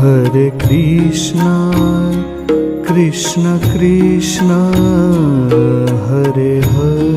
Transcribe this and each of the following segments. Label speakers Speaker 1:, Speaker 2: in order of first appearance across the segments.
Speaker 1: Hare Krishna, Krishna Krishna, Hare Hare.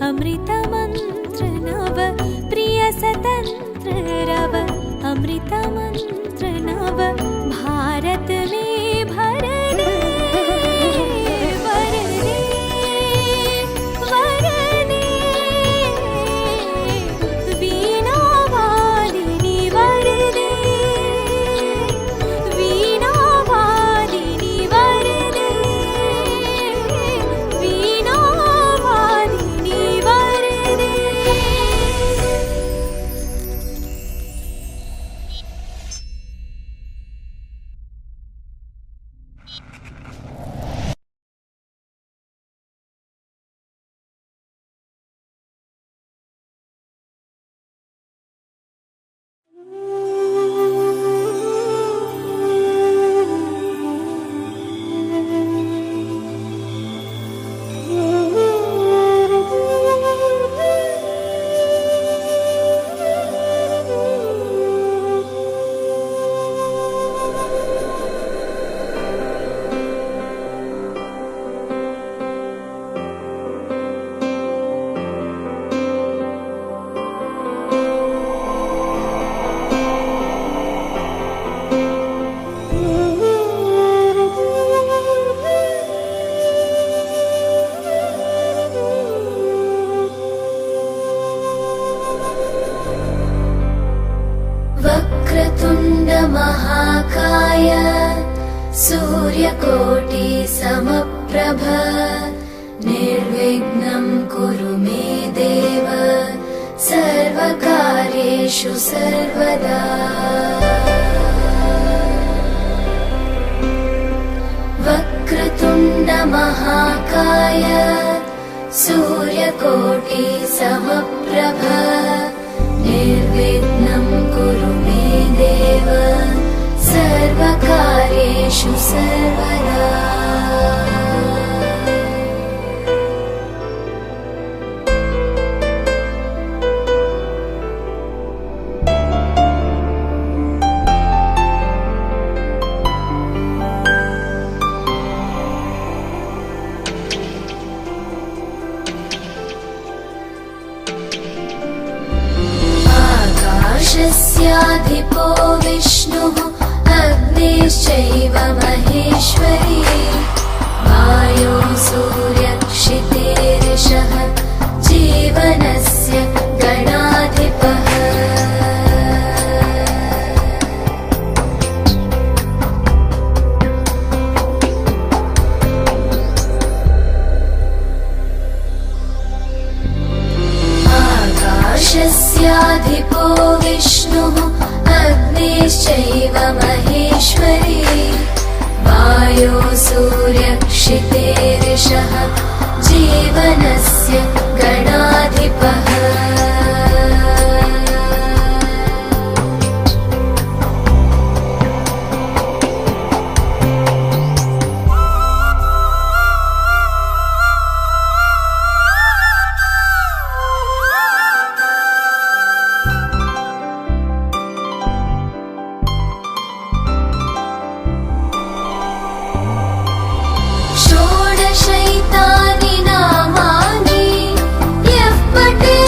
Speaker 2: अमृतमन्त्र नव प्रिय स्वतन्त्र रव सूर्यकोटि समप्रभ निर्विघ्नं कुरु मे देव सर्वकार्येषु सर्वदा। वक्रतुण्ड महाकाय सूर्यकोटि समप्रभ निर्विघ्नं कुरु मे देव सर्वकार्येषु सर्वदा। आकाशस्याधिपो विष्णुः अग्निश्चैव महेश्वरी वायो सूर्यक्षितेरिषः जीवनस्य गणाधिपः। आकाशस्याधिपो विष्णुः अग्निश्चैव महेश्वरी वायो सूर्यक्षितेरिषः जीवनस्य गणाधिपः। षोडशैतानि नामानि यः पठेत्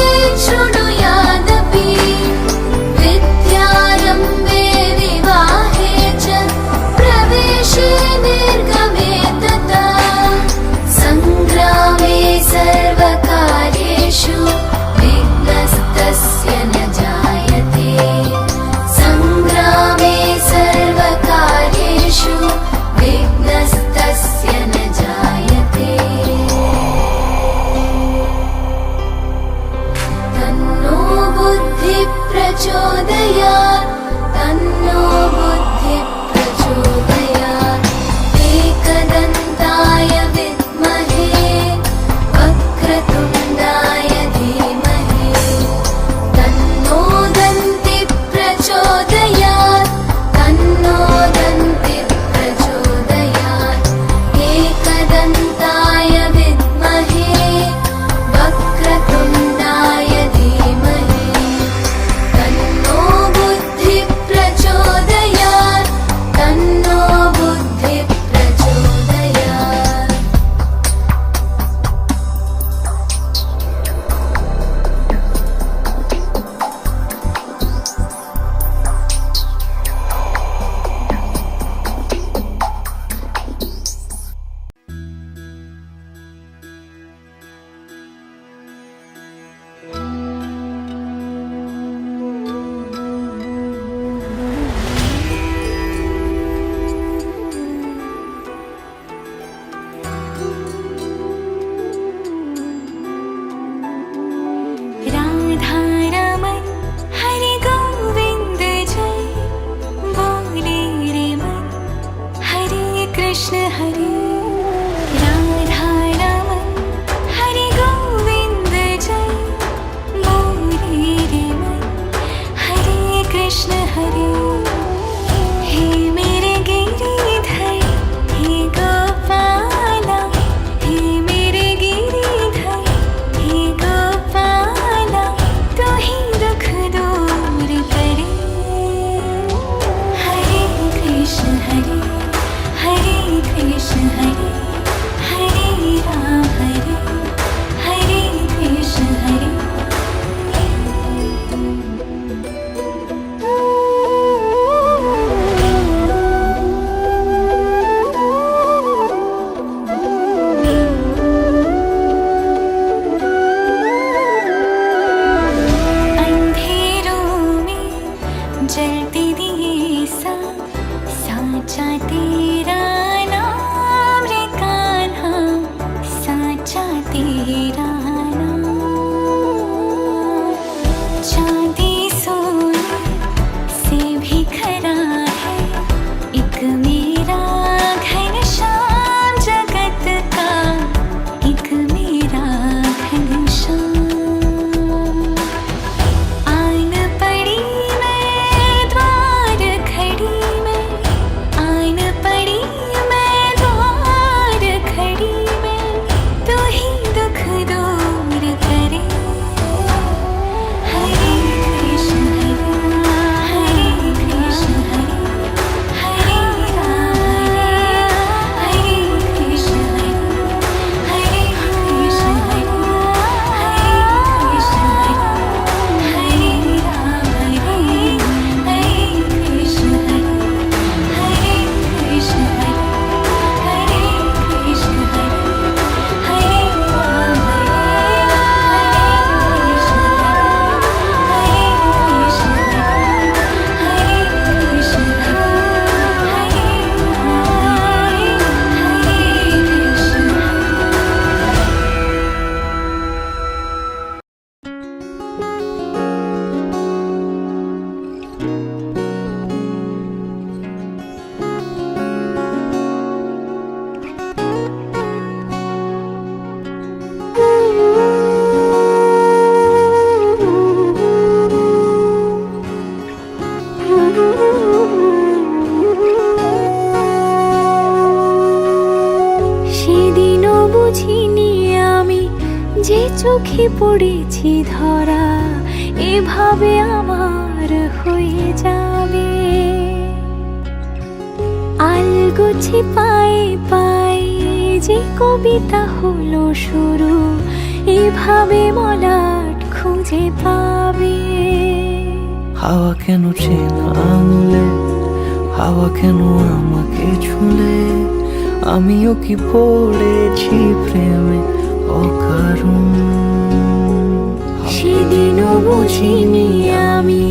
Speaker 3: চোখে পড়েছি ধরা, এভাবে আমার হয়ে যাবে। আলগোছে পায়ে পায়ে যে কবিতা হলো শুরু, এভাবে মলাট খুঁজে পাবে।
Speaker 4: হাওয়া কেন চেনা আঙুলে, হাওয়া কেন আমাকে ছুলে, আমিও কি পড়েছি প্রেমে অকারণ।
Speaker 3: সেদিনও বুঝিনি আমি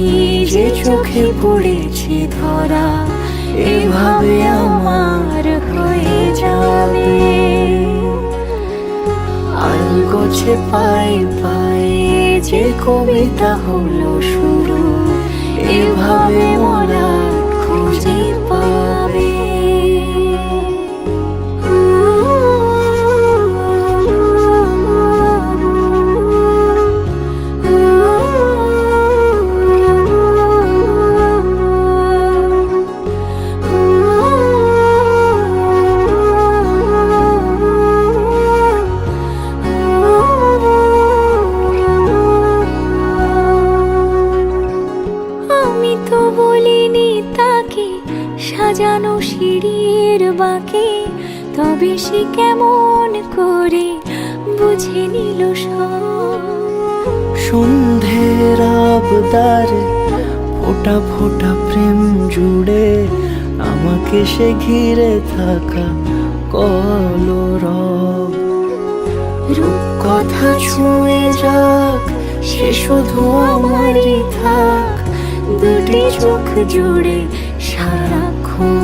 Speaker 3: যে চোখে পড়েছি ধরা, এভাবে আমার হয়ে যাবে।
Speaker 4: আলগোছে পায়ে পায়ে যে কবিতা হলো শুরু,
Speaker 3: এভাবে মলাট খুঁজে পাবে। আমি তো বলিনি তাকে সাজানো সিঁড়ির বাঁকে, তবে সে কেমন করে বুঝে নিল সব।
Speaker 4: সন্ধ্যের আবদারে ফোটা ফোটা প্রেম জুড়ে, আমাকে সে ঘিরে থাকা কলরব।
Speaker 3: রূপকথা ছুঁয়ে যাক, সে শুধু আমারই থাক, দুটি চোখ জুড়ে সারাক্ষণ।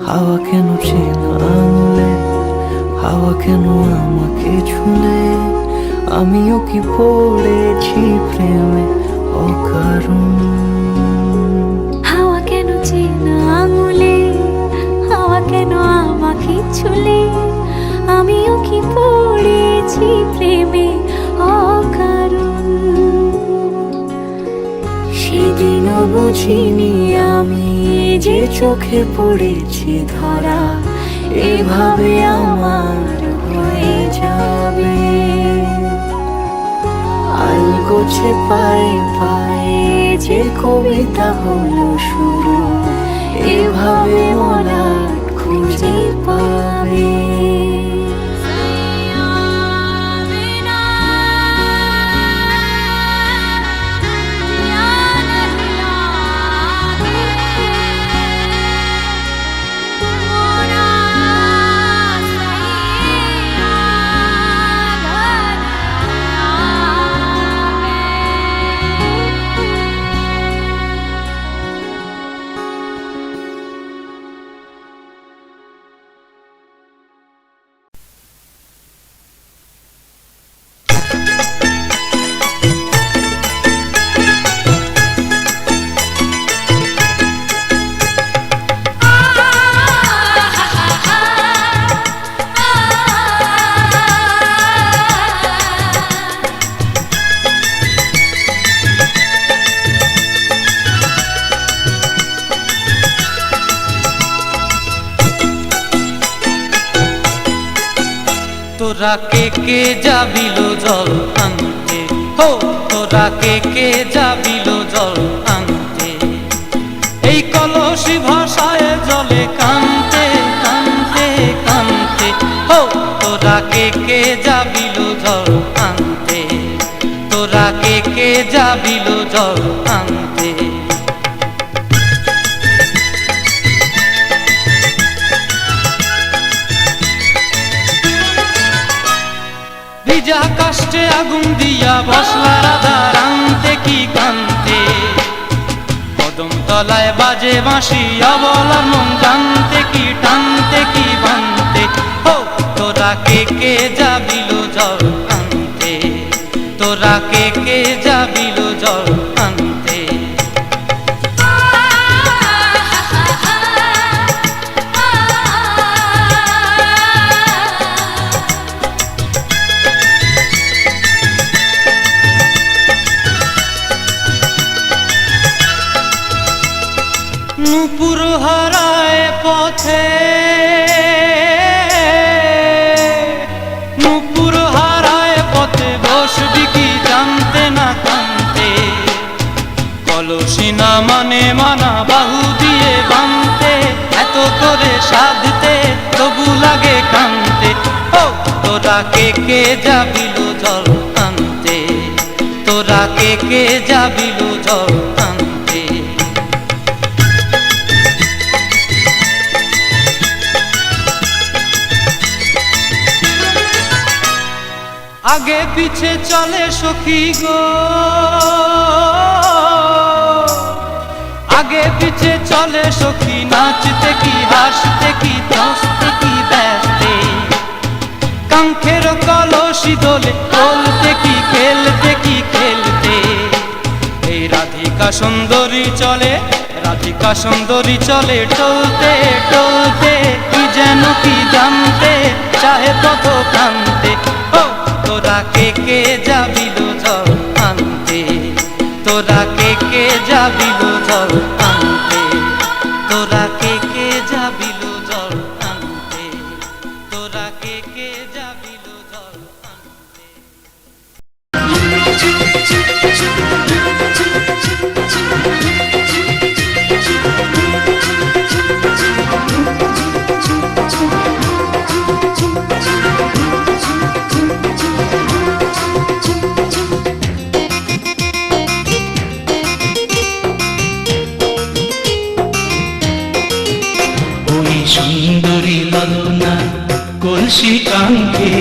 Speaker 4: হাওয়া কেন চেনা আঙুলে, হাওয়া কেন আমাকে ছুলে, আমিও কি পড়েছি প্রেমে অকারণ।
Speaker 3: হাওয়া কেন চেনা আঙুলে, হাওয়া কেন আমাকে ছুলে, আমিও কি পড়েছি প্রেমে অকারণ। সেদিনও বুঝিনি আমি যে চোখে পড়েছি ধরা, এভাবে আমার হয়ে যাবে। আলগোছে পায়ে পায়ে যে কবিতা হলো শুরু, এভাবে মলাট খুঁজে পাবে।
Speaker 5: তোরা কে কে যাবিল জল আনতে, হো তোরা কে কে যাবিল জল আনতে, এই কলসি ভাষায় জলে কানতে কানতে কানতে, হো তোরা কে কে যাবিল জল আনতে, তোরা কে কে যাবিল জল আনতে। ভিজা কাষ্টে আগুন দিয়া বসলা রাধা রানতে কি কান্তে, কদম তলায় বাজে বাঁশি অবলার মন জানতে কি টানতে কি বানতে, হো তোরা কে কে যাবিল জল আনতে, তোরা কে কে যাবিল জল আনতে। নূপুর হারায় পথে, নূপুর হারায় পথে কলসিনা মানে মানা বাহু দিয়ে বাঁধতে, এত করে সাধতে তবু লাগে কানতে। ও তোরা কে কে যাবিল জল আনতে, তোরা কে কে যাবিল জল আনতে। আগে পিছে চলে সখী গো, আগে পিছে চলে সখী, নাচতে কি হাসতে কি দোস্তে কি ব্যস্তে। কাঙ্ক্ষের কলসি দোলে বলতে কি খেলতে কি খেলতে। এই রাধিকা সুন্দরী চলে, রাধিকা সুন্দরী চলে টলতে টলতে, কি যেন কি জানতে চাহে পথ কান্তে। ও তোরা কে কে যাবিল জল আনতে, তোরা কে কে যাবিল জল আনতে, তোরা কে কে যাবিল জল আনতে, তোরা কে কে যাবিল জল আনতে।
Speaker 6: সুন্দরী লালনা কলসি কাঙ্ক্ষে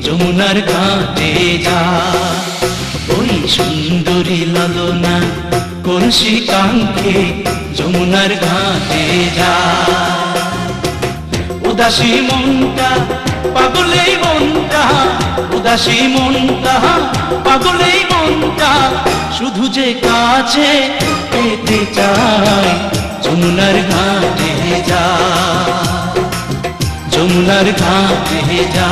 Speaker 6: যমুনার ঘাটে যা। ওই সুন্দরী লালনা কলসি কাঙ্ক্ষে যমুনার ঘাটে যা। উদাসী মনটা পাগলেই মনটা, উদাসী মনটা পাগলেই মনটা, শুধু যে কাছে পেতে চায় যমুনার ঘাটে যা, যমুনার ঘাটে যা।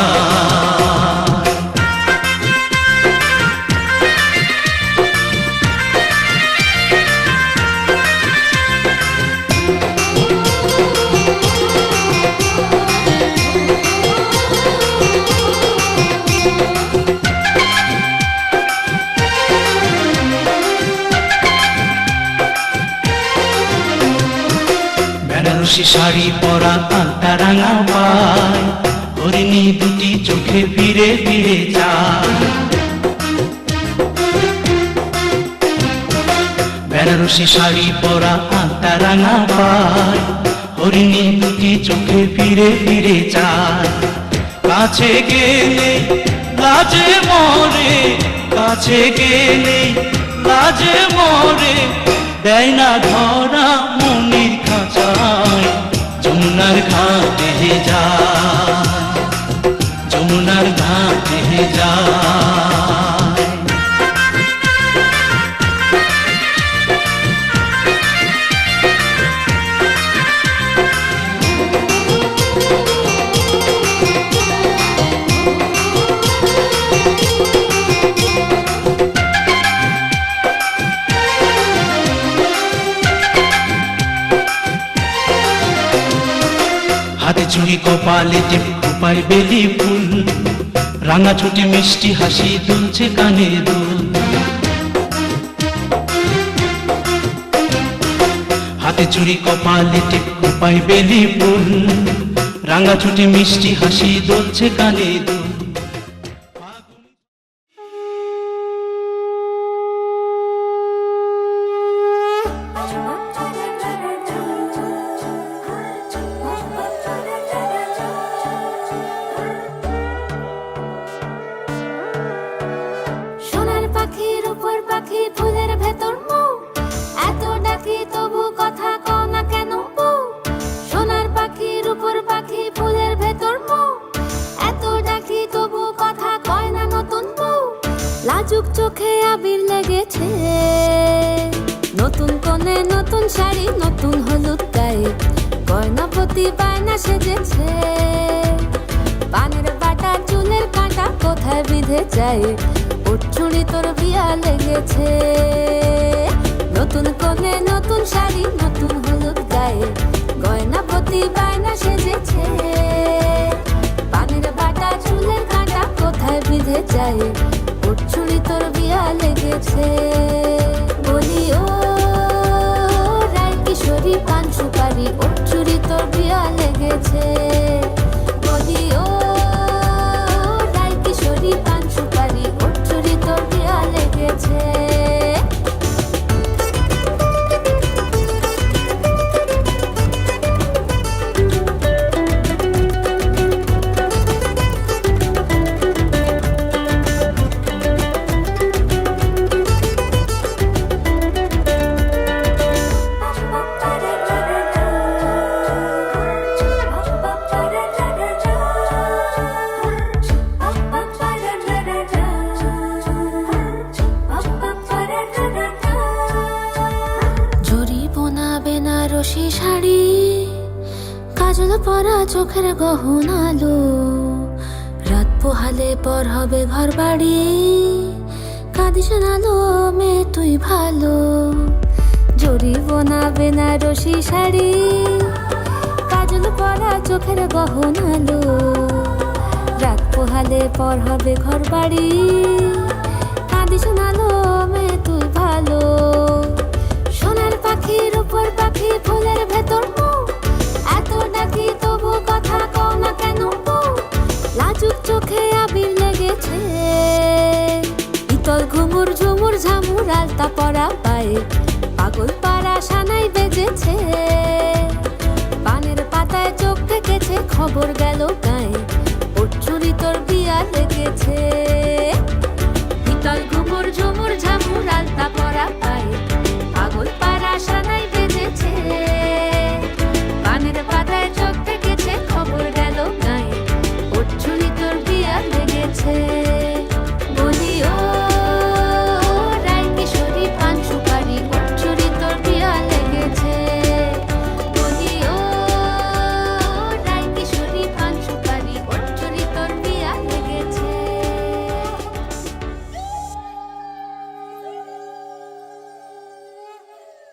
Speaker 6: বেনারসি শাড়ি পরা আলতা রাঙা পায়, হরিণী দুটি চোখে ফিরে ফিরে যায়। বেনারসি শাড়ি পরা আলতা রাঙা পায়, হরিণী দুটি চোখে ফিরে ফিরে যায়। কাছে গেলে লাজে মরে, কাছে গেলে লাজে মরে, দেয় না ধরা মনির খাঁচায় যমুনার ঘাটে যায়, যমুনার ঘাটে যায়। হাতে চুড়ি কপালে টিপ খোপায় বেলি ফুল, রাঙা ছুটি মিষ্টি হাসি দুলছে কানে দুল। হাতে চুড়ি কপালে টিপ খোপায় বেলি ফুল, রাঙা ছুটি মিষ্টি হাসি দুলছে কানে দুল।
Speaker 2: সোনার পাখির উপর পাখি ফুলের ভেতর মৌ, এত ডাকি তবু কথা কও না কেন বউ। সোনার পাখির উপর পাখি ফুলের ভেতর মৌ, এত ডাকি তবু কথা কয় না নতুন বউ। লাজুক চোখে আবির লেগেছে, নতুন কোণে নতুন শাড়ি নতুন হলুদ গায়ে, গয়নাপতি বায়না সেজেছে। পানের বাটা চুলের কাঁটা কোথায় বিঁধে যায়, উঠছুড়ি তোর বিয়া লেগেছে। নতুন কোণে নতুন শাড়ি নতুন হলুদ গায়ে, গয়নাপতি বায়না সেজেছে। পানের বাটা চুলের কাঁটা কোথায় বিঁধে যায়, উঠছুড়ি তোর বিয়া লেগেছে। বলি ও বেনারসি শাড়ি, কাজল পরা চোখের গহনালো, রাত পোহালে পর হবে ঘর বাড়ি, কাঁদিস নালো মেয়ে তুই ভালো। জরিবনা বেনারসি শাড়ি, কাজল পরা চোখের গহনালো, রাত পোহালে পর হবে ঘর বাড়ি, কাঁদিস নালো মেয়ে তুই ভালো। সোনার পাখির উপর পাখি ফুলের ভেতর মুখ, এত ডাকি তবু কথা কও না কেন বউ? লাজুক চোখে আবির লেগেছে, ইতল ঘুমুর ঝুমুর ঝামুর আলতা পরা পায়ে, পাগল পাড়া সানাই বেজেছে, পানের পাতায় চোখ থেকেছে খবর গেল